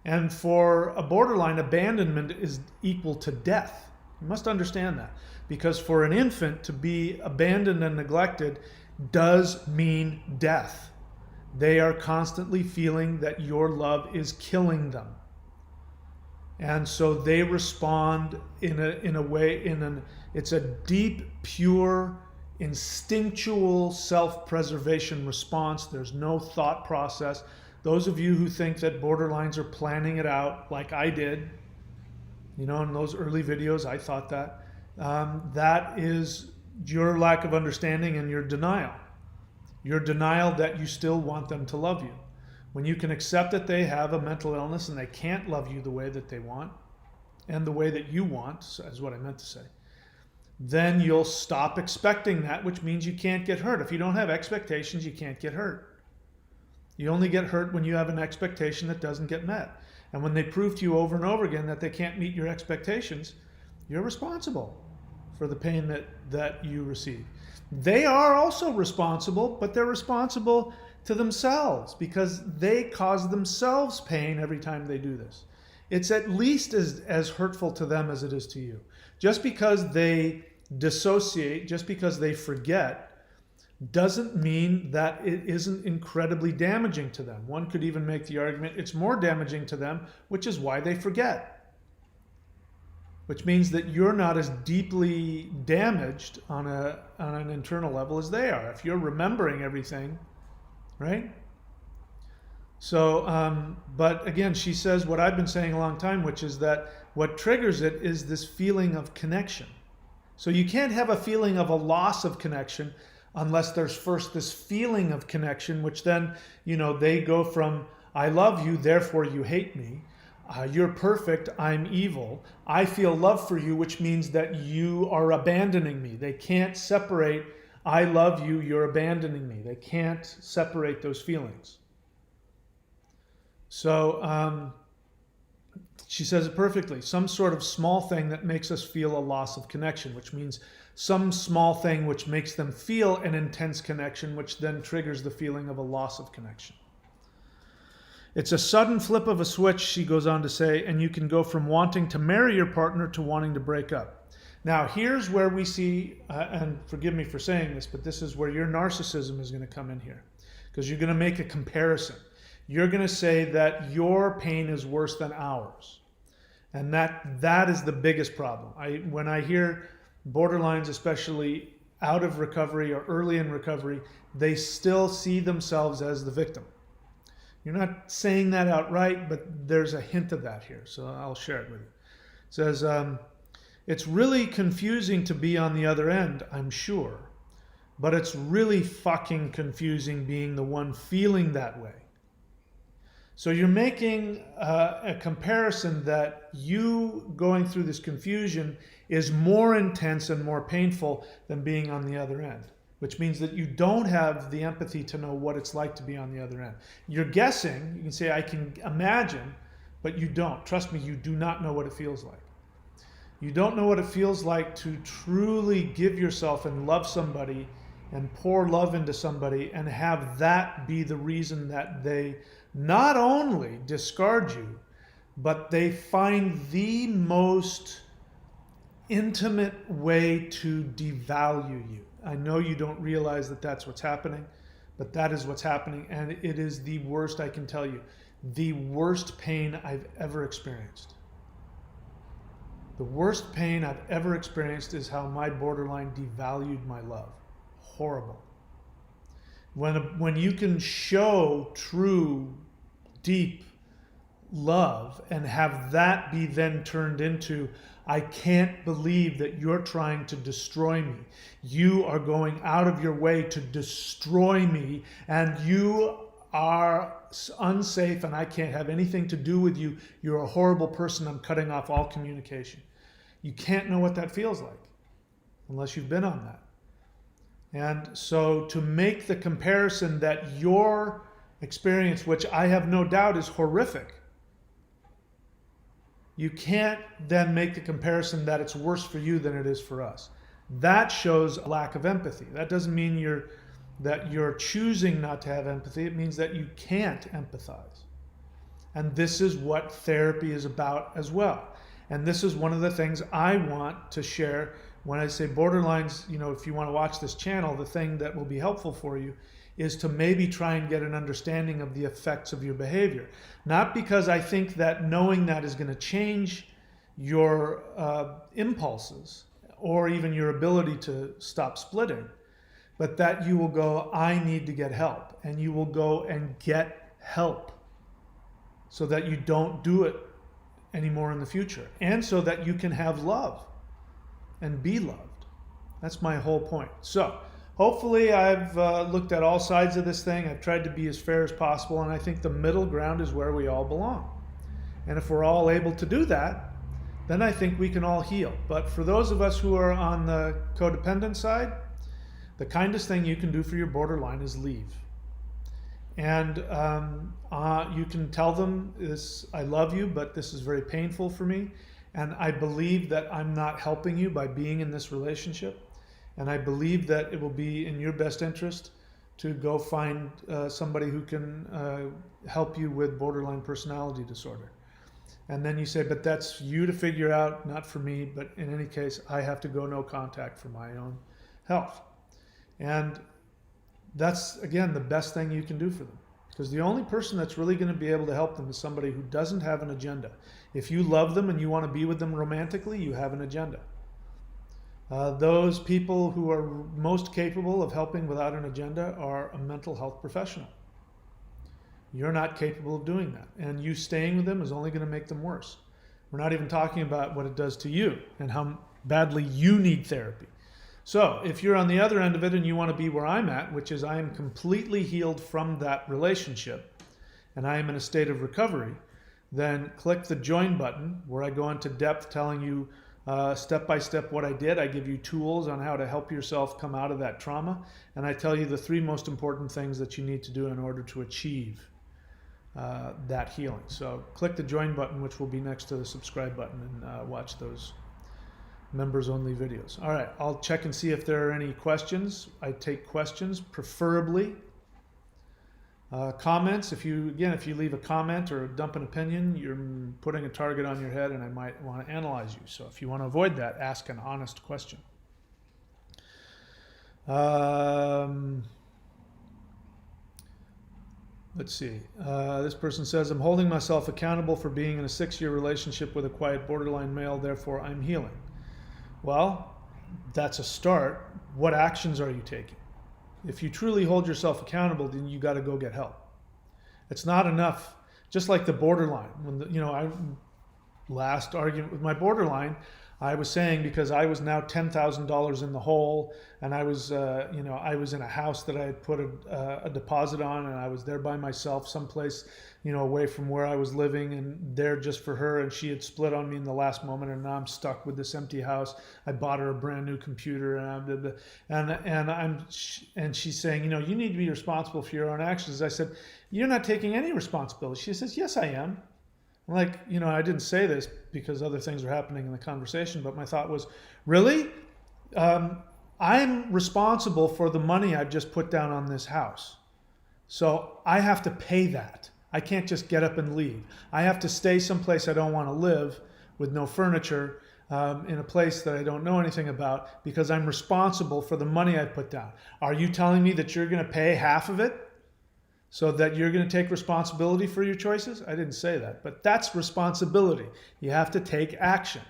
And for a borderline, abandonment is equal to death. You must understand that. Because for an infant to be abandoned and neglected does mean death. They are constantly feeling that your love is killing them. And so they respond in a way, it's a deep, pure, instinctual self-preservation response. There's no thought process. Those of you who think that borderlines are planning it out, like I did, in those early videos, I thought that. That is your lack of understanding and your denial. Your denial that you still want them to love you. When you can accept that they have a mental illness and they can't love you the way that they want, and the way that you want, is what I meant to say, then you'll stop expecting that, which means you can't get hurt. If you don't have expectations, you can't get hurt. You only get hurt when you have an expectation that doesn't get met. And when they prove to you over and over again that they can't meet your expectations, you're responsible for the pain that you receive. They are also responsible, but they're responsible to themselves because they cause themselves pain every time they do this. It's at least as hurtful to them as it is to you. Just because they dissociate, just because they forget, doesn't mean that it isn't incredibly damaging to them. One could even make the argument it's more damaging to them, which is why they forget. Which means that you're not as deeply damaged on an internal level as they are. If you're remembering everything, right? So, but again, she says what I've been saying a long time, which is that what triggers it is this feeling of connection. So you can't have a feeling of a loss of connection unless there's first this feeling of connection, which then, they go from, I love you, therefore you hate me. You're perfect, I'm evil. I feel love for you, which means that you are abandoning me. They can't separate, I love you, you're abandoning me. They can't separate those feelings. So she says it perfectly. Some sort of small thing that makes us feel a loss of connection, which means some small thing which makes them feel an intense connection, which then triggers the feeling of a loss of connection. It's a sudden flip of a switch, she goes on to say, and you can go from wanting to marry your partner to wanting to break up. Now, here's where we see, and forgive me for saying this, but this is where your narcissism is going to come in here, because you're going to make a comparison. You're going to say that your pain is worse than ours. And that is the biggest problem. When I hear borderlines, especially out of recovery or early in recovery, they still see themselves as the victim. You're not saying that outright, but there's a hint of that here. So I'll share it with you. It says, it's really confusing to be on the other end, I'm sure. But it's really fucking confusing being the one feeling that way. So you're making a comparison that you going through this confusion is more intense and more painful than being on the other end, which means that you don't have the empathy to know what it's like to be on the other end. You're guessing, you can say, I can imagine, but you don't. Trust me, you do not know what it feels like. You don't know what it feels like to truly give yourself and love somebody and pour love into somebody and have that be the reason that they not only discard you, but they find the most intimate way to devalue you. I know you don't realize that that's what's happening, but that is what's happening, and it is the worst, I can tell you, the worst pain I've ever experienced. The worst pain I've ever experienced is how my borderline devalued my love. Horrible. When you can show true, deep love and have that be then turned into, I can't believe that you're trying to destroy me. You are going out of your way to destroy me, and you are unsafe, and I can't have anything to do with you. You're a horrible person. I'm cutting off all communication. You can't know what that feels like unless you've been on that. And so to make the comparison that your experience, which I have no doubt is horrific, you can't then make the comparison that it's worse for you than it is for us. That shows a lack of empathy. That doesn't mean that you're choosing not to have empathy. It means that you can't empathize. And this is what therapy is about as well. And this is one of the things I want to share when I say borderlines. If you want to watch this channel, the thing that will be helpful for you is to maybe try and get an understanding of the effects of your behavior. Not because I think that knowing that is going to change your impulses or even your ability to stop splitting, but that you will go, I need to get help. And you will go and get help so that you don't do it anymore in the future. And so that you can have love and be loved. That's my whole point. So hopefully I've looked at all sides of this thing. I've tried to be as fair as possible, and I think the middle ground is where we all belong. And if we're all able to do that, then I think we can all heal. But for those of us who are on the codependent side, the kindest thing you can do for your borderline is leave. And you can tell them this, I love you, but this is very painful for me. And I believe that I'm not helping you by being in this relationship. And I believe that it will be in your best interest to go find somebody who can help you with borderline personality disorder. And then you say, but that's you to figure out, not for me. But in any case, I have to go no contact for my own health. And that's, again, the best thing you can do for them. Because the only person that's really going to be able to help them is somebody who doesn't have an agenda. If you love them and you want to be with them romantically, you have an agenda. Those people who are most capable of helping without an agenda are a mental health professional. You're not capable of doing that. And you staying with them is only going to make them worse. We're not even talking about what it does to you and how badly you need therapy. So if you're on the other end of it and you want to be where I'm at, which is I am completely healed from that relationship and I am in a state of recovery, then click the join button where I go into depth telling you step by step what I did. I give you tools on how to help yourself come out of that trauma. And I tell you the 3 most important things that you need to do in order to achieve that healing. So click the join button, which will be next to the subscribe button, and watch those members only videos. All right, I'll check and see if there are any questions. I take questions, preferably. Comments, if you leave a comment or dump an opinion, you're putting a target on your head and I might want to analyze you. So if you want to avoid that, ask an honest question. Let's see. This person says, I'm holding myself accountable for being in a 6-year relationship with a quiet borderline male, therefore I'm healing. Well, that's a start. What actions are you taking? If you truly hold yourself accountable, then you got to go get help. It's not enough. Just like the borderline. When I last argument with my borderline, I was saying because I was now $10,000 in the hole, and I was I was in a house that I had put a deposit on, and I was there by myself, someplace away from where I was living, and there just for her, and she had split on me in the last moment, and now I'm stuck with this empty house. I bought her a brand new computer, and she's saying, you need to be responsible for your own actions. I said, you're not taking any responsibility. She says, yes, I am. Like, I didn't say this because other things are happening in the conversation, but my thought was, really? I'm responsible for the money I've just put down on this house. So I have to pay that. I can't just get up and leave. I have to stay someplace I don't want to live with no furniture in a place that I don't know anything about because I'm responsible for the money I put down. Are you telling me that you're going to pay half of it? So that you're going to take responsibility for your choices? I didn't say that, but that's responsibility. You have to take action.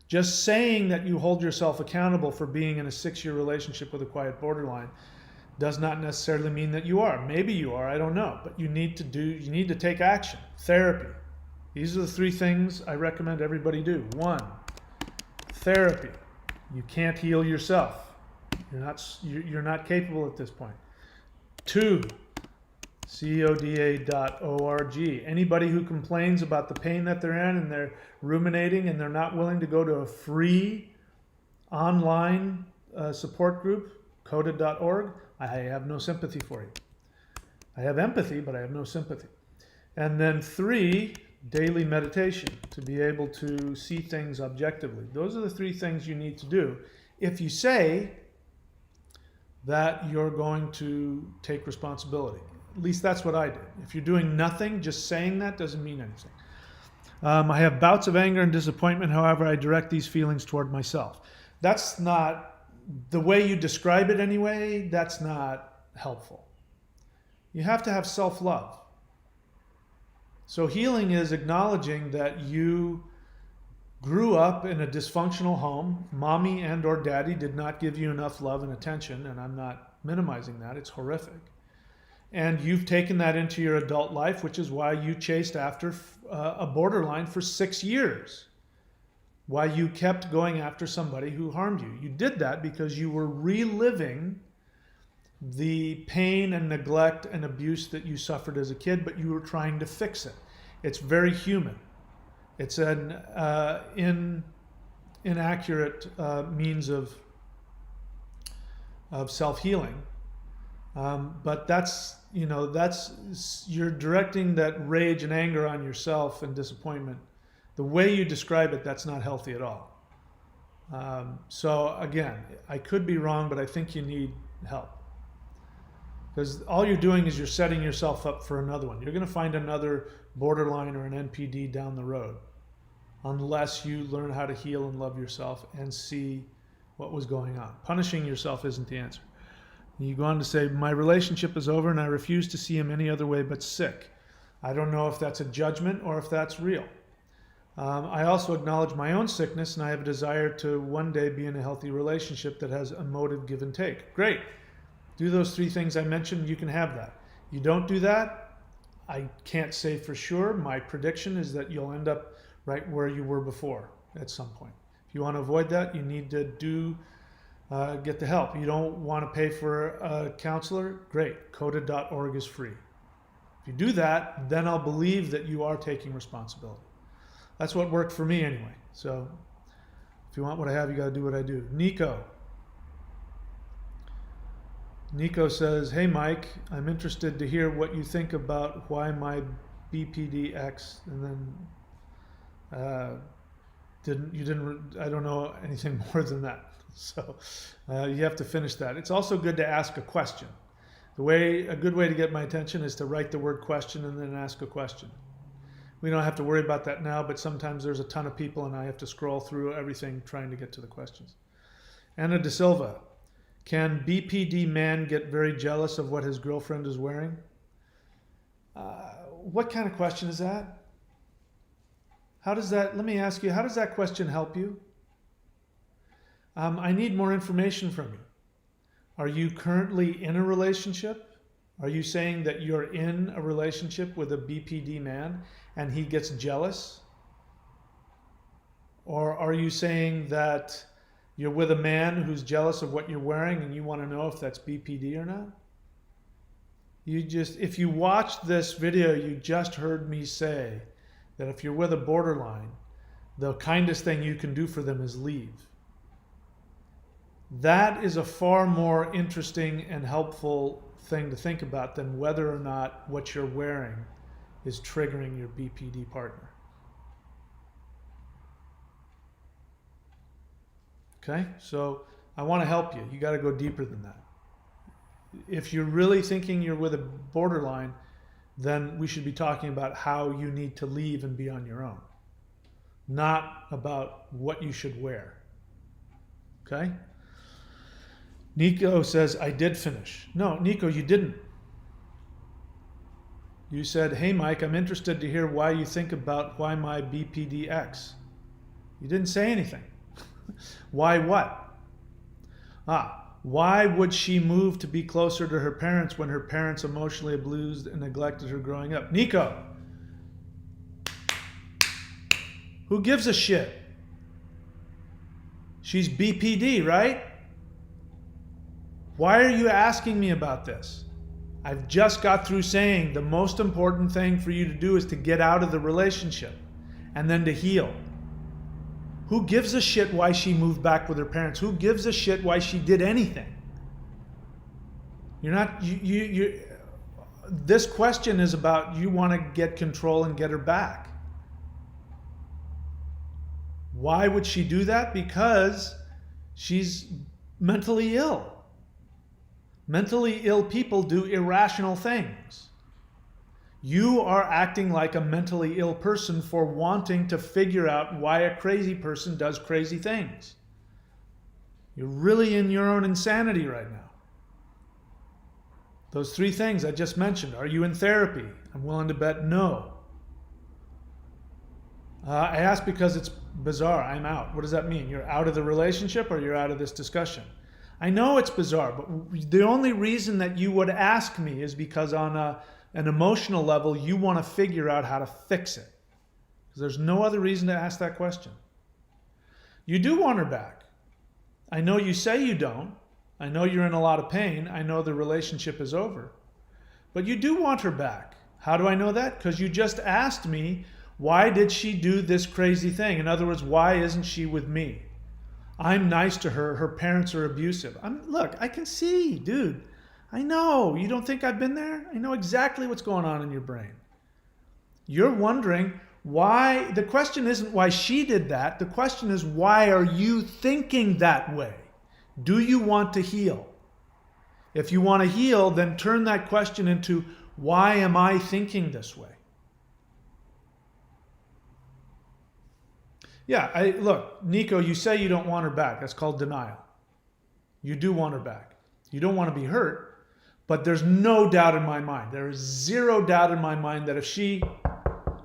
Just saying that you hold yourself accountable for being in a 6-year relationship with a quiet borderline does not necessarily mean that you are. Maybe you are, I don't know, but you need to take action. Therapy. These are the 3 things I recommend everybody do. 1, therapy. You can't heal yourself. You're not capable at this point. 2, CODA.org. Anybody who complains about the pain that they're in and they're ruminating and they're not willing to go to a free online support group, CODA.org, I have no sympathy for you. I have empathy, but I have no sympathy. And then 3, daily meditation, to be able to see things objectively. Those are the 3 things you need to do if you say that you're going to take responsibility. At least that's what I did. If you're doing nothing, just saying that doesn't mean anything. I have bouts of anger and disappointment. However, I direct these feelings toward myself. That's not the way you describe it anyway. That's not helpful. You have to have self-love. So healing is acknowledging that you grew up in a dysfunctional home. Mommy and or daddy did not give you enough love and attention, and I'm not minimizing that. It's horrific. And you've taken that into your adult life, which is why you chased after a borderline for 6 years. Why you kept going after somebody who harmed you. You did that because you were reliving the pain and neglect and abuse that you suffered as a kid, but you were trying to fix it. It's very human. It's an inaccurate means of self-healing. But that's you're directing that rage and anger on yourself and disappointment. The way you describe it, that's not healthy at all. So again, I could be wrong, but I think you need help. Because all you're doing is you're setting yourself up for another one. You're going to find another borderline or an NPD down the road, unless you learn how to heal and love yourself and see what was going on. Punishing yourself isn't the answer. You go on to say, my relationship is over and I refuse to see him any other way but sick. I don't know if that's a judgment or if that's real. I also acknowledge my own sickness and I have a desire to one day be in a healthy relationship that has emotive give and take. Great. Do those 3 things I mentioned, you can have that. You don't do that, I can't say for sure. My prediction is that you'll end up right where you were before at some point. If you want to avoid that, you need to get the help. You don't want to pay for a counselor? Great. Coda.org is free. If you do that, then I'll believe that you are taking responsibility. That's what worked for me anyway. So if you want what I have, you got to do what I do. Nico says, hey Mike, I'm interested to hear what you think about why my BPDX, and then I don't know anything more than that. So you have to finish that. It's also good to ask a question. A good way to get my attention is to write the word question and then ask a question. We don't have to worry about that now, but sometimes there's a ton of people and I have to scroll through everything trying to get to the questions. Anna De Silva, can BPD man get very jealous of what his girlfriend is wearing? What kind of question is that? Let me ask you, how does that question help you? I need more information from you. Are you currently in a relationship? Are you saying that you're in a relationship with a BPD man and he gets jealous? Or are you saying that you're with a man who's jealous of what you're wearing and you want to know if that's BPD or not? If you watched this video, you just heard me say that if you're with a borderline, the kindest thing you can do for them is leave. That is a far more interesting and helpful thing to think about than whether or not what you're wearing is triggering your BPD partner. Okay, so I want to help you. You got to go deeper than that. If you're really thinking you're with a borderline, then we should be talking about how you need to leave and be on your own, not about what you should wear. Okay? Nico says, I did finish. No, Nico, you didn't. You said, hey, Mike, I'm interested to hear why you think about why my BPDX. You didn't say anything. Why what? Why would she move to be closer to her parents when her parents emotionally abused and neglected her growing up? Nico, who gives a shit? She's BPD, right? Why are you asking me about this? I've just got through saying the most important thing for you to do is to get out of the relationship and then to heal. Who gives a shit why she moved back with her parents? Who gives a shit why she did anything? This question is about you want to get control and get her back. Why would she do that? Because she's mentally ill. Mentally ill people do irrational things. You are acting like a mentally ill person for wanting to figure out why a crazy person does crazy things. You're really in your own insanity right now. Those three things I just mentioned. Are you in therapy? I'm willing to bet no. I asked because it's bizarre. I'm out. What does that mean? You're out of the relationship or you're out of this discussion? I know it's bizarre, but the only reason that you would ask me is because on an emotional level, you want to figure out how to fix it. Because there's no other reason to ask that question. You do want her back. I know you say you don't. I know you're in a lot of pain. I know the relationship is over. But you do want her back. How do I know that? Because you just asked me, why did she do this crazy thing? In other words, why isn't she with me? I'm nice to her. Her parents are abusive. Look, I can see, dude. I know. You don't think I've been there? I know exactly what's going on in your brain. You're wondering why. The question isn't why she did that. The question is, why are you thinking that way? Do you want to heal? If you want to heal, then turn that question into, why am I thinking this way? Yeah, look, Nico, you say you don't want her back. That's called denial. You do want her back. You don't want to be hurt, but there's no doubt in my mind. There is zero doubt in my mind that if she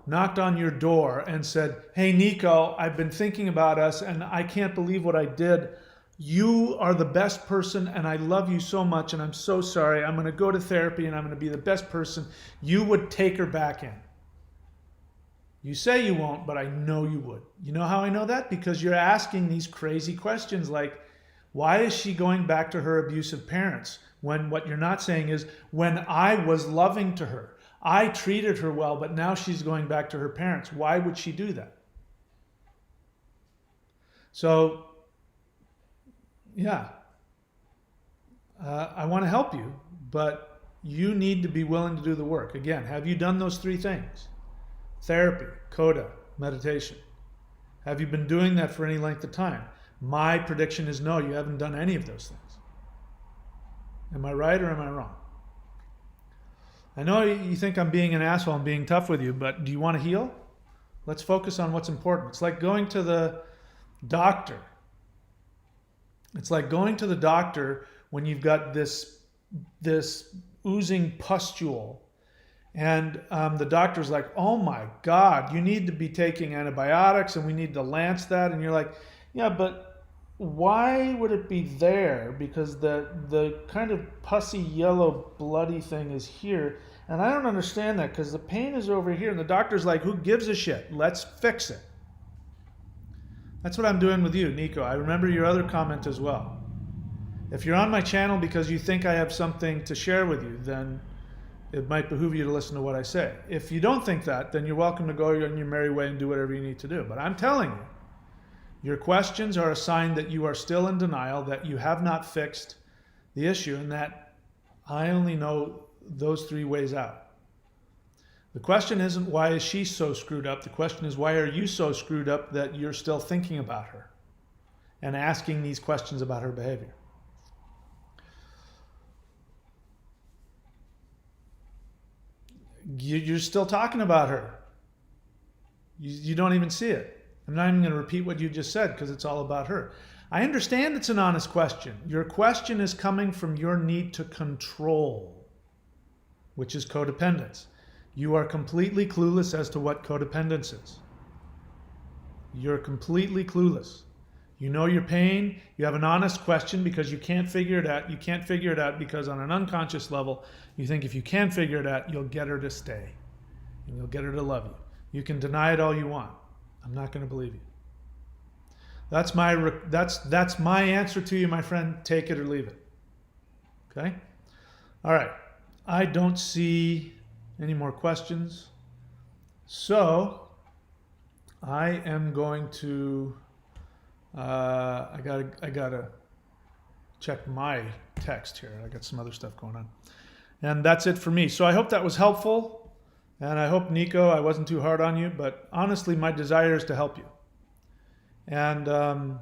knocked on your door and said, hey, Nico, I've been thinking about us and I can't believe what I did. You are the best person and I love you so much and I'm so sorry. I'm going to go to therapy and I'm going to be the best person. You would take her back in. You say you won't, but I know you would. You know how I know that? Because you're asking these crazy questions like, why is she going back to her abusive parents? When what you're not saying is, when I was loving to her, I treated her well, but now she's going back to her parents. Why would she do that? So, yeah, I want to help you, but you need to be willing to do the work. Again, have you done those three things? Therapy, coda, meditation. Have you been doing that for any length of time? My prediction is no, you haven't done any of those things. Am I right or am I wrong? I know you think I'm being an asshole and being tough with you, but do you want to heal? Let's focus on what's important. It's like going to the doctor. It's like going to the doctor when you've got this oozing pustule, and the doctor's like, oh my God, you need to be taking antibiotics and we need to lance that. And you're like, yeah, but why would it be there? Because the kind of pussy yellow bloody thing is here. And I don't understand that because the pain is over here. And the doctor's like, who gives a shit? Let's fix it. That's what I'm doing with you, Nico. I remember your other comment as well. If you're on my channel because you think I have something to share with you, then it might behoove you to listen to what I say. If you don't think that, then you're welcome to go on your merry way and do whatever you need to do. But I'm telling you, your questions are a sign that you are still in denial, that you have not fixed the issue, and that I only know those three ways out. The question isn't why is she so screwed up? The question is why are you so screwed up that you're still thinking about her and asking these questions about her behavior? You're still talking about her. You don't even see it. I'm not even going to repeat what you just said because it's all about her. I understand it's an honest question. Your question is coming from your need to control, which is codependence. You are completely clueless as to what codependence is. You're completely clueless. You know your pain. You have an honest question because you can't figure it out. You can't figure it out because on an unconscious level, you think if you can figure it out, you'll get her to stay. And you'll get her to love you. You can deny it all you want. I'm not going to believe you. That's my answer to you, my friend. Take it or leave it. Okay? All right. I don't see any more questions. So I am going to I gotta check my text here. I got some other stuff going on. And that's it for me. So I hope that was helpful. And I hope, Nico, I wasn't too hard on you, but honestly, my desire is to help you. And,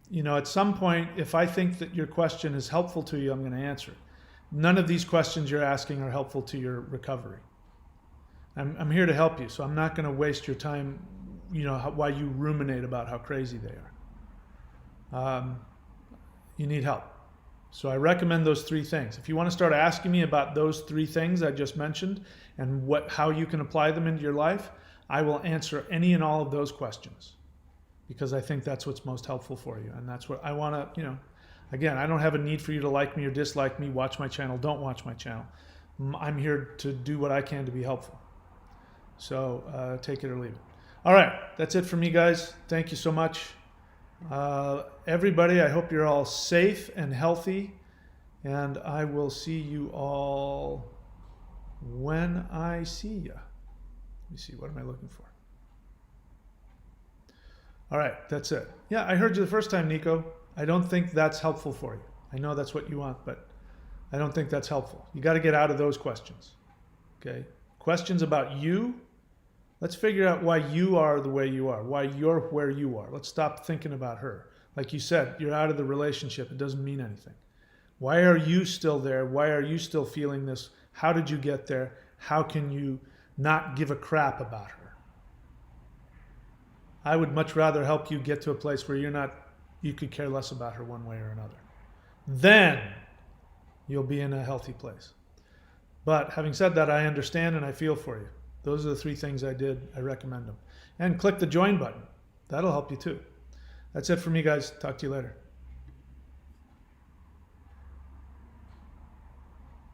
you know, at some point, if I think that your question is helpful to you, I'm going to answer it. None of these questions you're asking are helpful to your recovery. I'm here to help you, so I'm not going to waste your time, you know, while you ruminate about how crazy they are. You need help. So I recommend those three things. If you want to start asking me about those three things I just mentioned and how you can apply them into your life, I will answer any and all of those questions because I think that's what's most helpful for you. And that's what I want to, you know, again, I don't have a need for you to like me or dislike me, watch my channel, don't watch my channel. I'm here to do what I can to be helpful. So take it or leave it. All right, that's it for me, guys. Thank you so much. Everybody, I hope you're all safe and healthy, and I will see you all when I see you. Let me see, what am I looking for? All right, that's it. Yeah, I heard you the first time, Nico. I don't think that's helpful for you. I know that's what you want, but I don't think that's helpful. You got to get out of those questions, okay? Questions about you. Let's figure out why you are the way you are, why you're where you are. Let's stop thinking about her. Like you said, you're out of the relationship. It doesn't mean anything. Why are you still there? Why are you still feeling this? How did you get there? How can you not give a crap about her? I would much rather help you get to a place where you could care less about her one way or another. Then you'll be in a healthy place. But having said that, I understand and I feel for you. Those are the three things I did. I recommend them. And click the join button. That'll help you too. That's it for me, guys. Talk to you later.